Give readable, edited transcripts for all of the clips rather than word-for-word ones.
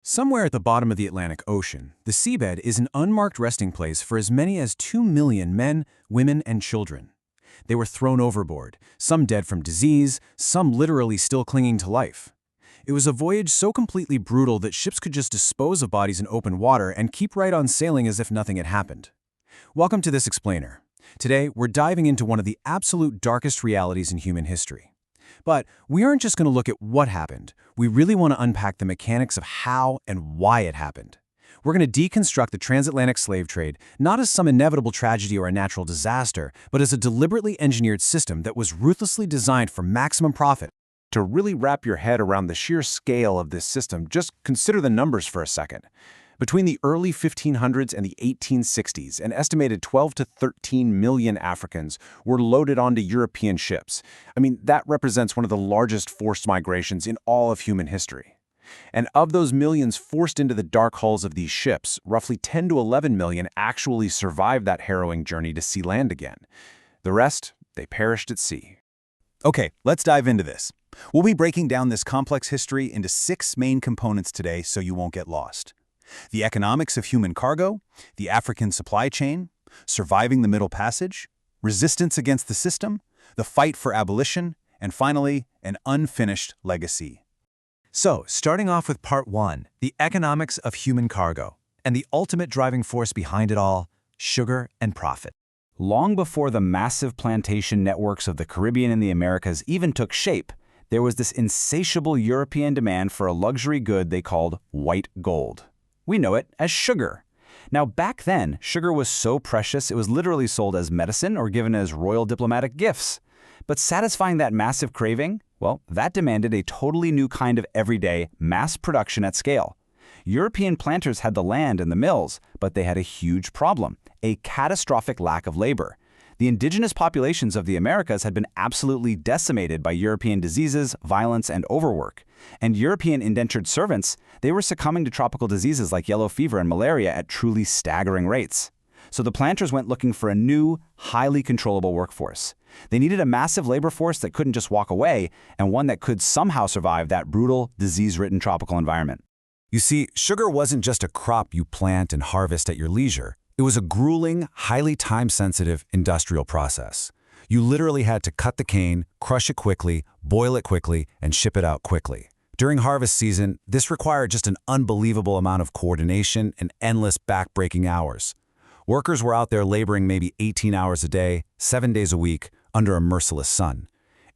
Somewhere at the bottom of the Atlantic Ocean, the seabed is an unmarked resting place for as many as 2 million men, women, and children. They were thrown overboard, some dead from disease, some literally still clinging to life. It was a voyage so completely brutal that ships could just dispose of bodies in open water and keep right on sailing as if nothing had happened. Welcome to this explainer. Today, we're diving into one of the absolute darkest realities in human history. But we aren't just going to look at what happened. We really want to unpack the mechanics of how and why it happened. We're going to deconstruct the transatlantic slave trade, not as some inevitable tragedy or a natural disaster, but as a deliberately engineered system that was ruthlessly designed for maximum profit. To really wrap your head around the sheer scale of this system, just consider the numbers for a second. Between the early 1500s and the 1860s, an estimated 12 to 13 million Africans were loaded onto European ships. That represents one of the largest forced migrations in all of human history. And of those millions forced into the dark hulls of these ships, roughly 10 to 11 million actually survived that harrowing journey to see land again. The rest, they perished at sea. Okay, let's dive into this. We'll be breaking down this complex history into 6 main components today so you won't get lost. The economics of human cargo, the African supply chain, surviving the Middle Passage, resistance against the system, the fight for abolition, and finally, an unfinished legacy. So, starting off with Part 1, the economics of human cargo, and the ultimate driving force behind it all, sugar and profit. Long before the massive plantation networks of the Caribbean and the Americas even took shape, there was this insatiable European demand for a luxury good they called white gold. We know it as sugar. Now, back then, sugar was so precious it was literally sold as medicine or given as royal diplomatic gifts. But satisfying that massive craving, well, that demanded a totally new kind of everyday mass production at scale. European planters had the land and the mills, but they had a huge problem, a catastrophic lack of labor. The indigenous populations of the Americas had been absolutely decimated by European diseases, violence, and overwork. And European indentured servants, they were succumbing to tropical diseases like yellow fever and malaria at truly staggering rates. So the planters went looking for a new, highly controllable workforce. They needed a massive labor force that couldn't just walk away, and one that could somehow survive that brutal, disease-ridden tropical environment. You see, sugar wasn't just a crop you plant and harvest at your leisure. It was a grueling, highly time-sensitive industrial process. You literally had to cut the cane, crush it quickly, boil it quickly, and ship it out quickly. During harvest season, this required just an unbelievable amount of coordination and endless back-breaking hours. Workers were out there laboring maybe 18 hours a day, 7 days a week, under a merciless sun.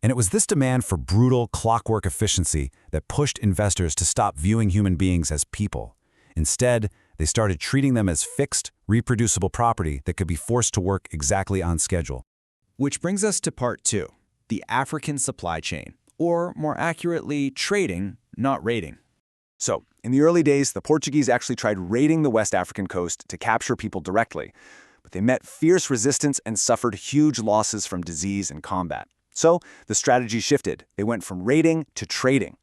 And it was this demand for brutal clockwork efficiency that pushed investors to stop viewing human beings as people. Instead, they started treating them as fixed, reproducible property that could be forced to work exactly on schedule. Which brings us to Part 2, the African supply chain, or more accurately, trading, not raiding. So, in the early days, the Portuguese actually tried raiding the West African coast to capture people directly, but they met fierce resistance and suffered huge losses from disease and combat. So, the strategy shifted. They went from raiding to trading.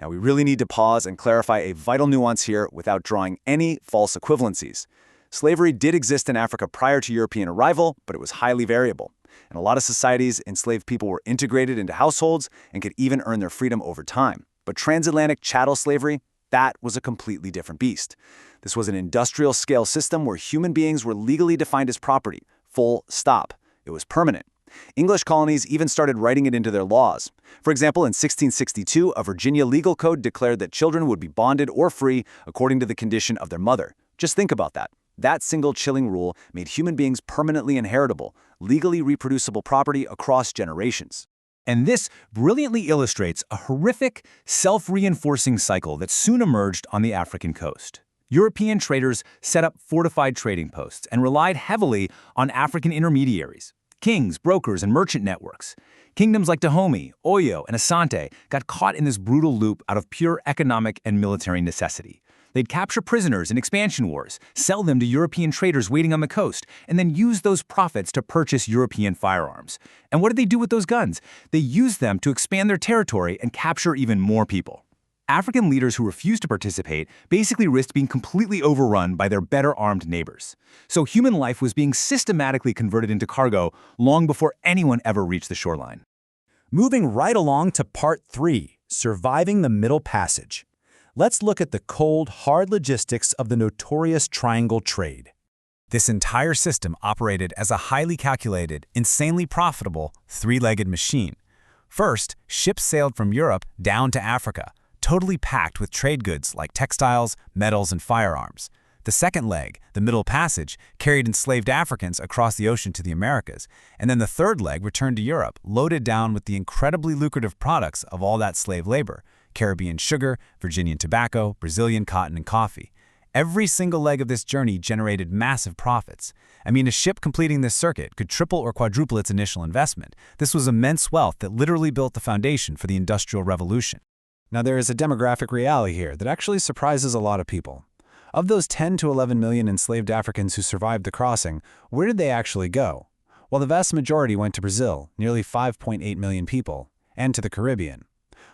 Now, we really need to pause and clarify a vital nuance here without drawing any false equivalencies. Slavery did exist in Africa prior to European arrival, but it was highly variable. In a lot of societies, enslaved people were integrated into households and could even earn their freedom over time. But transatlantic chattel slavery, that was a completely different beast. This was an industrial-scale system where human beings were legally defined as property, full stop. It was permanent. English colonies even started writing it into their laws. For example, in 1662, a Virginia legal code declared that children would be bonded or free according to the condition of their mother. Just think about that. That single chilling rule made human beings permanently inheritable, legally reproducible property across generations. And this brilliantly illustrates a horrific, self-reinforcing cycle that soon emerged on the African coast. European traders set up fortified trading posts and relied heavily on African intermediaries. Kings, brokers, and merchant networks. Kingdoms like Dahomey, Oyo, and Asante got caught in this brutal loop out of pure economic and military necessity. They'd capture prisoners in expansion wars, sell them to European traders waiting on the coast, and then use those profits to purchase European firearms. And what did they do with those guns? They used them to expand their territory and capture even more people. African leaders who refused to participate basically risked being completely overrun by their better-armed neighbors. So human life was being systematically converted into cargo long before anyone ever reached the shoreline. Moving right along to Part 3, Surviving the Middle Passage. Let's look at the cold, hard logistics of the notorious triangle trade. This entire system operated as a highly calculated, insanely profitable, three-legged machine. First, ships sailed from Europe down to Africa, totally packed with trade goods like textiles, metals, and firearms. The second leg, the Middle Passage, carried enslaved Africans across the ocean to the Americas, and then the third leg returned to Europe, loaded down with the incredibly lucrative products of all that slave labor: Caribbean sugar, Virginian tobacco, Brazilian cotton, and coffee. Every single leg of this journey generated massive profits. I mean, a ship completing this circuit could triple or quadruple its initial investment. This was immense wealth that literally built the foundation for the Industrial Revolution. Now, there is a demographic reality here that actually surprises a lot of people. Of those 10 to 11 million enslaved Africans who survived the crossing, where did they actually go? Well, the vast majority went to Brazil, nearly 5.8 million people, and to the Caribbean.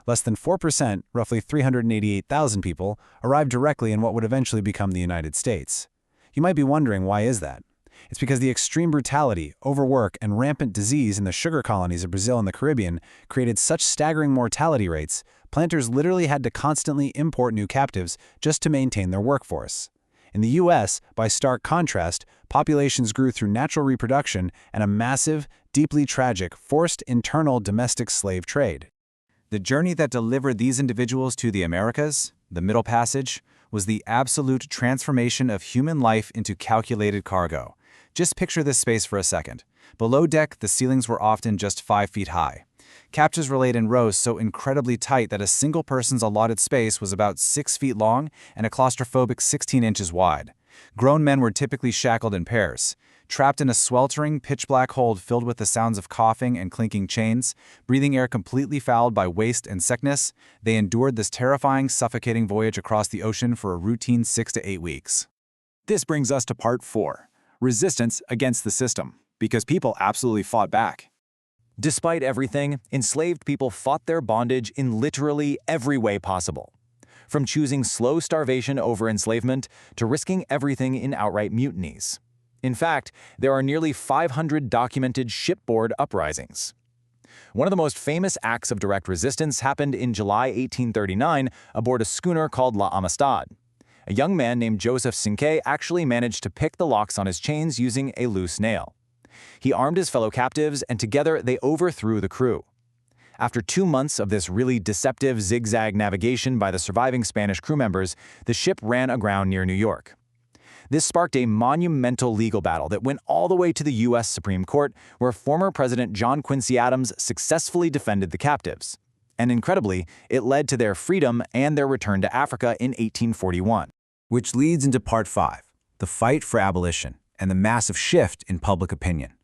Less than 4%, roughly 388,000 people, arrived directly in what would eventually become the United States. You might be wondering, why is that? It's because the extreme brutality, overwork, and rampant disease in the sugar colonies of Brazil and the Caribbean created such staggering mortality rates, planters literally had to constantly import new captives just to maintain their workforce. In the U.S., by stark contrast, populations grew through natural reproduction and a massive, deeply tragic, forced internal domestic slave trade. The journey that delivered these individuals to the Americas, the Middle Passage, was the absolute transformation of human life into calculated cargo. Just picture this space for a second. Below deck, the ceilings were often just 5 feet high. Captives were laid in rows so incredibly tight that a single person's allotted space was about 6 feet long and a claustrophobic 16 inches wide. Grown men were typically shackled in pairs. Trapped in a sweltering, pitch-black hold filled with the sounds of coughing and clinking chains, breathing air completely fouled by waste and sickness, they endured this terrifying, suffocating voyage across the ocean for a routine 6 to 8 weeks. This brings us to part 4, resistance against the system, because people absolutely fought back. Despite everything, enslaved people fought their bondage in literally every way possible. From choosing slow starvation over enslavement to risking everything in outright mutinies. In fact, there are nearly 500 documented shipboard uprisings. One of the most famous acts of direct resistance happened in July 1839 aboard a schooner called La Amistad. A young man named Joseph Cinque actually managed to pick the locks on his chains using a loose nail. He armed his fellow captives, and together they overthrew the crew. After 2 months of this really deceptive zigzag navigation by the surviving Spanish crew members, the ship ran aground near New York. This sparked a monumental legal battle that went all the way to the U.S. Supreme Court, where former President John Quincy Adams successfully defended the captives. And incredibly, it led to their freedom and their return to Africa in 1841. Which leads into part 5, the fight for abolition and the massive shift in public opinion.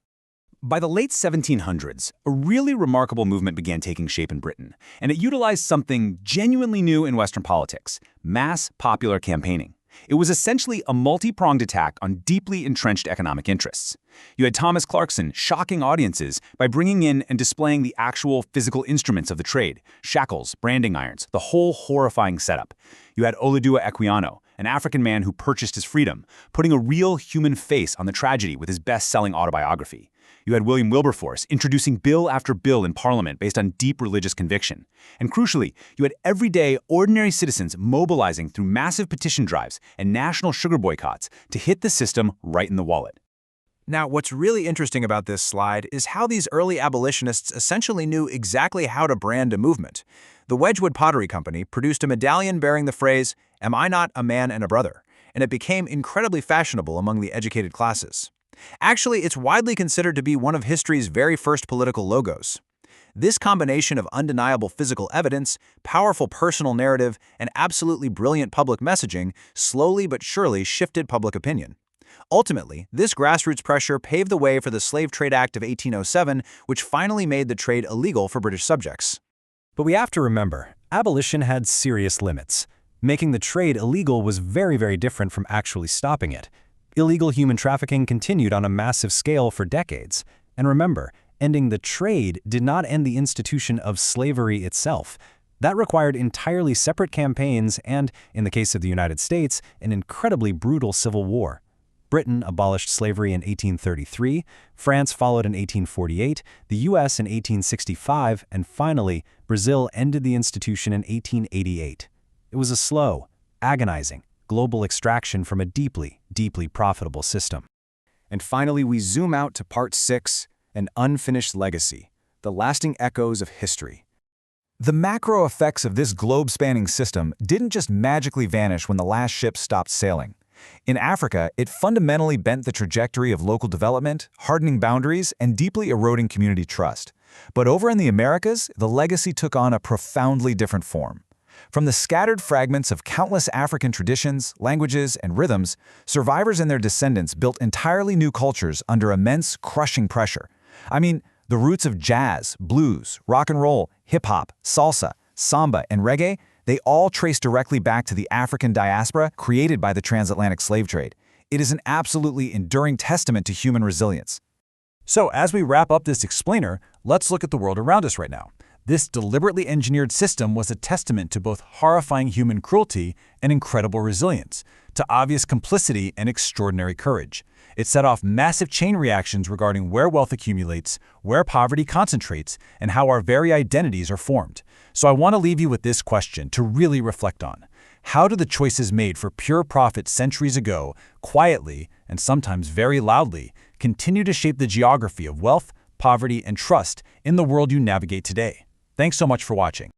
By the late 1700s, a really remarkable movement began taking shape in Britain, and it utilized something genuinely new in Western politics: mass popular campaigning. It was essentially a multi-pronged attack on deeply entrenched economic interests. You had Thomas Clarkson shocking audiences by bringing in and displaying the actual physical instruments of the trade: shackles, branding irons, the whole horrifying setup. You had Olaudah Equiano, an African man who purchased his freedom, putting a real human face on the tragedy with his best-selling autobiography. You had William Wilberforce introducing bill after bill in Parliament based on deep religious conviction. And crucially, you had everyday, ordinary citizens mobilizing through massive petition drives and national sugar boycotts to hit the system right in the wallet. Now, what's really interesting about this slide is how these early abolitionists essentially knew exactly how to brand a movement. The Wedgwood Pottery Company produced a medallion bearing the phrase, "Am I not a man and a brother?" and it became incredibly fashionable among the educated classes. Actually, it's widely considered to be one of history's very first political logos. This combination of undeniable physical evidence, powerful personal narrative, and absolutely brilliant public messaging slowly but surely shifted public opinion. Ultimately, this grassroots pressure paved the way for the Slave Trade Act of 1807, which finally made the trade illegal for British subjects. But we have to remember, abolition had serious limits. Making the trade illegal was very, very different from actually stopping it. Illegal human trafficking continued on a massive scale for decades. And remember, ending the trade did not end the institution of slavery itself. That required entirely separate campaigns and, in the case of the United States, an incredibly brutal civil war. Britain abolished slavery in 1833, France followed in 1848, the US in 1865, and finally, Brazil ended the institution in 1888. It was a slow, agonizing, global extraction from a deeply, deeply profitable system. And finally, we zoom out to Part 6, an unfinished legacy, the lasting echoes of history. The macro effects of this globe-spanning system didn't just magically vanish when the last ship stopped sailing. In Africa, it fundamentally bent the trajectory of local development, hardening boundaries, and deeply eroding community trust. But over in the Americas, the legacy took on a profoundly different form. From the scattered fragments of countless African traditions, languages, and rhythms, survivors and their descendants built entirely new cultures under immense, crushing pressure. I mean, the roots of jazz, blues, rock and roll, hip-hop, salsa, samba, and reggae, they all trace directly back to the African diaspora created by the transatlantic slave trade. It is an absolutely enduring testament to human resilience. So as we wrap up this explainer, let's look at the world around us right now. This deliberately engineered system was a testament to both horrifying human cruelty and incredible resilience, to obvious complicity and extraordinary courage. It set off massive chain reactions regarding where wealth accumulates, where poverty concentrates, and how our very identities are formed. So I want to leave you with this question to really reflect on. How do the choices made for pure profit centuries ago, quietly, and sometimes very loudly, continue to shape the geography of wealth, poverty, and trust in the world you navigate today? Thanks so much for watching.